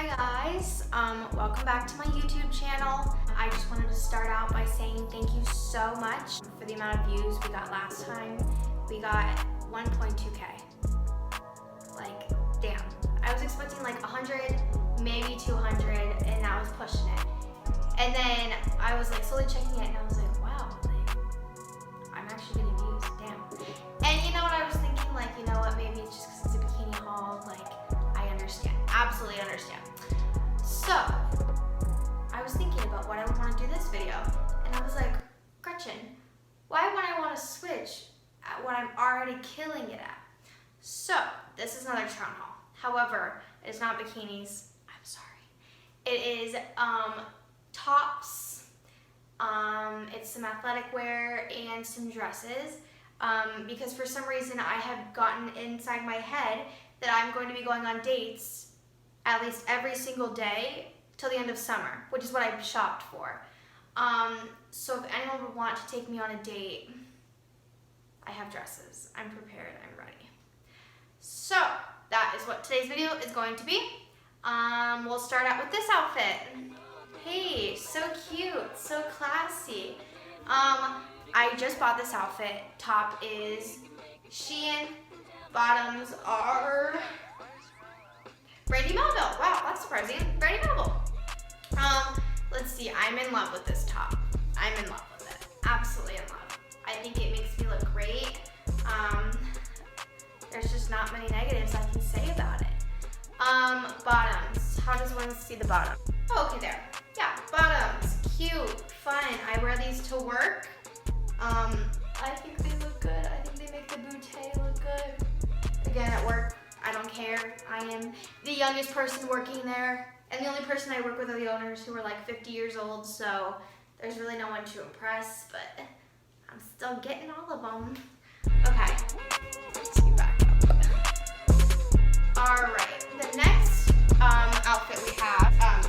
Hi guys, welcome back to my YouTube channel. I just wanted to start out by saying thank you so much for the amount of views we got last time. We got 1.2K. Like, damn. I was expecting like 100, maybe 200, and I was pushing it. And then I was like slowly checking it and I was like, wow, like, I'm actually getting views, damn. And you know what I was thinking, like, you know what, maybe it's just because it's a bikini haul, like, I understand, absolutely understand. So, I was thinking about what I would want to do this video, and I was like, Gretchen, why would I want to switch at what I'm already killing it at? So, this is another try-on haul. However, it's not bikinis, I'm sorry. It is tops, it's some athletic wear and some dresses, because for some reason I have gotten inside my head that I'm going to be going on dates at least every single day till the end of summer, which is what I've shopped for. So if anyone would want to take me on a date, I have dresses. I'm prepared, I'm ready. So that is what today's video is going to be. We'll start out with this outfit. Hey, so cute, so classy. I just bought this outfit. Top is Shein, bottoms are Brandy Melville. Wow, that's surprising. Brandy Melville. Let's see, I'm in love with this top. I'm in love with it. Absolutely in love. I think it makes me look great. There's just not many negatives I can say about it. Bottoms. How does one see the bottom? Oh, okay, there. Yeah, bottoms. Cute, fun. I wear these to work. I think they look good. I think they make the bootay look good. Again, at work, I don't care. I am the youngest person working there, and the only person I work with are the owners who are like 50 years old, so there's really no one to impress, but I'm still getting all of them. Okay, let's get back up. All right, the next outfit we have,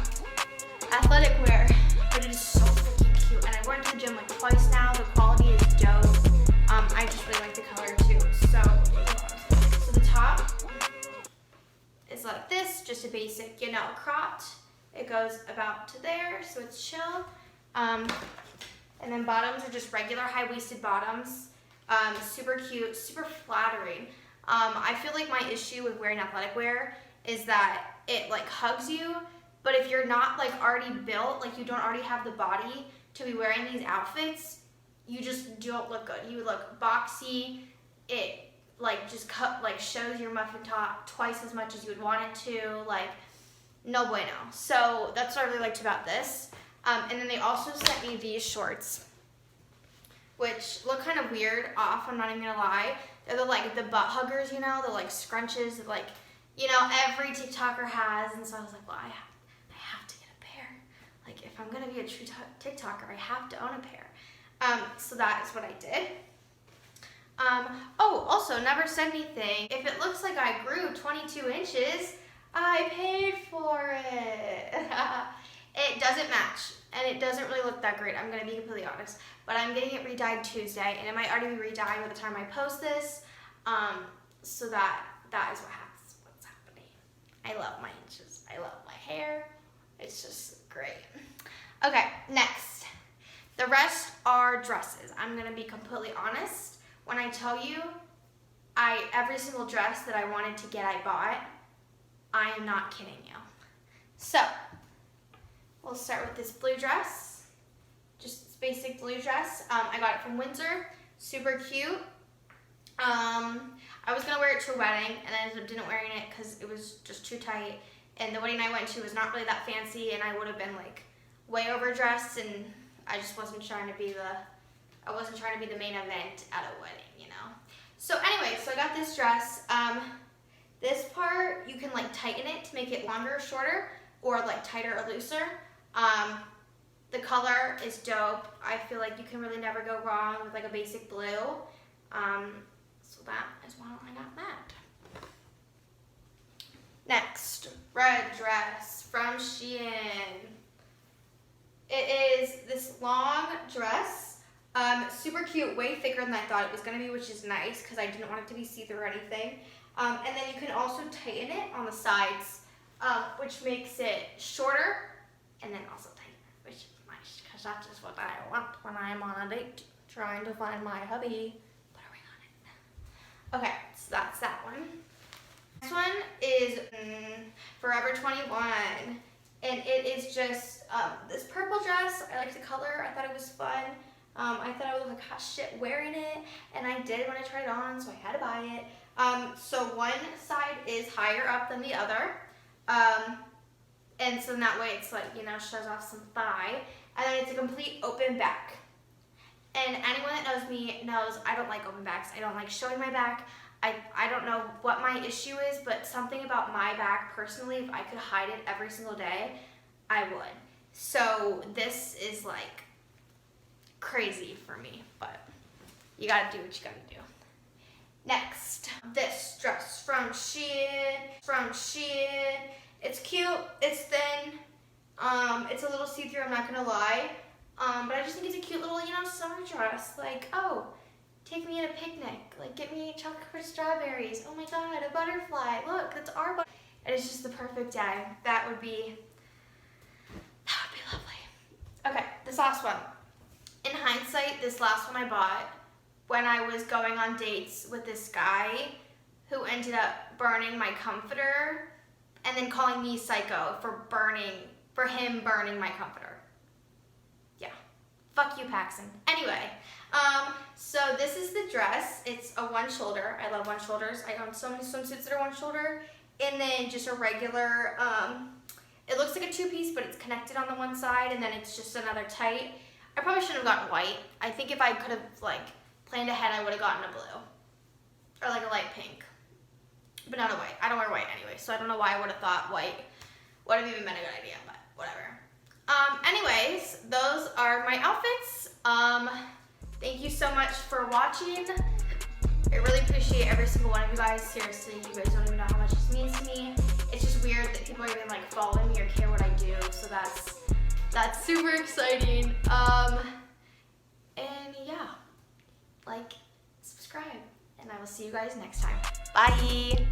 athletic wear, but it is so freaking cute, and I went to the gym like twice now. The quality is dope. I just really like the color too, so the top is like this, just a basic, you know, cropped. It goes about to there, so it's chill. And then bottoms are just regular high-waisted bottoms. Super cute, super flattering. I feel like my issue with wearing athletic wear is that it like hugs you, but if you're not like already built, like you don't already have the body to be wearing these outfits, you just don't look good. You look boxy. It like just shows your muffin top twice as much as you would want it to, like no bueno. So that's what I really liked about this. And then they also sent me these shorts, which look kind of weird off, I'm not even gonna lie. They're the butt huggers, you know, the like scrunches that like, you know, every TikToker has. And so I was like, well, I have to get a pair. Like if I'm gonna be a true TikToker, I have to own a pair. So that is what I did. Oh, also, never said anything. If it looks like I grew 22 inches, I paid for it. It doesn't match, and it doesn't really look that great, I'm gonna be completely honest. But I'm getting it redyed Tuesday, and it might already be redyed by the time I post this. So that is what's happening. I love my inches. I love my hair. It's just great. Okay, next. The rest are dresses. I'm gonna be completely honest. When I tell you, every single dress that I wanted to get, I bought. I am not kidding you. So, we'll start with this blue dress. Just this basic blue dress. I got it from Windsor. Super cute. I was gonna wear it to a wedding, and I ended up didn't wearing it because it was just too tight. And the wedding I went to was not really that fancy, and I would have been like way overdressed, and I just wasn't trying to be the main event at a wedding, you know. So anyway, so I got this dress. This part, you can like tighten it to make it longer or shorter, or like tighter or looser. The color is dope. I feel like you can really never go wrong with like a basic blue. So that is why I got that. Next, red dress from Shein. It is this long dress. Super cute, way thicker than I thought it was going to be, which is nice because I didn't want it to be see-through or anything. And then you can also tighten it on the sides, which which makes it shorter and then also tighter, which is nice because that's just what I want when I'm on a date trying to find my hubby. Put a ring on it. Okay, so that's that one. Next one is Forever 21, and it is just this purple dress. I like the color. I thought it was fun. I thought I would look like hot shit wearing it, and I did when I tried it on, so I had to buy it. So one side is higher up than the other, and so in that way it's like, you know, shows off some thigh, and then it's a complete open back. And anyone that knows me knows I don't like open backs. I don't like showing my back. I don't know what my issue is, but something about my back personally, if I could hide it every single day, I would. So this is like crazy for me, but you gotta do what you gotta do. Next, this dress from Shein. It's cute, it's thin, it's a little see-through, I'm not gonna lie, but I just think it's a cute little, you know, summer dress. Like, oh, take me at a picnic, like get me chocolate covered strawberries, oh my god, a butterfly, look, that's our butterfly. And it's just the perfect day. That would be lovely. Okay, this last one. In hindsight, this last one I bought when I was going on dates with this guy who ended up burning my comforter and then calling me psycho for him burning my comforter. Yeah. Fuck you, Paxton. Anyway, so this is the dress. It's a one shoulder. I love one shoulders. I own so many swimsuits that are one shoulder. And then just a regular, it looks like a two-piece, but it's connected on the one side, and then it's just another tight. I probably shouldn't have gotten white. I think if I could have like planned ahead, I would have gotten a blue or like a light pink, but not a white. I don't wear white anyway, so I don't know why I would have thought white would have even been a good idea, but whatever. Anyways, those are my outfits. Thank you so much for watching. I really appreciate every single one of you guys. Seriously, you guys don't even know how much this means to me. It's just weird that people are even like following me or care what I do, so that's super exciting. And yeah, like, subscribe, and I will see you guys next time. Bye.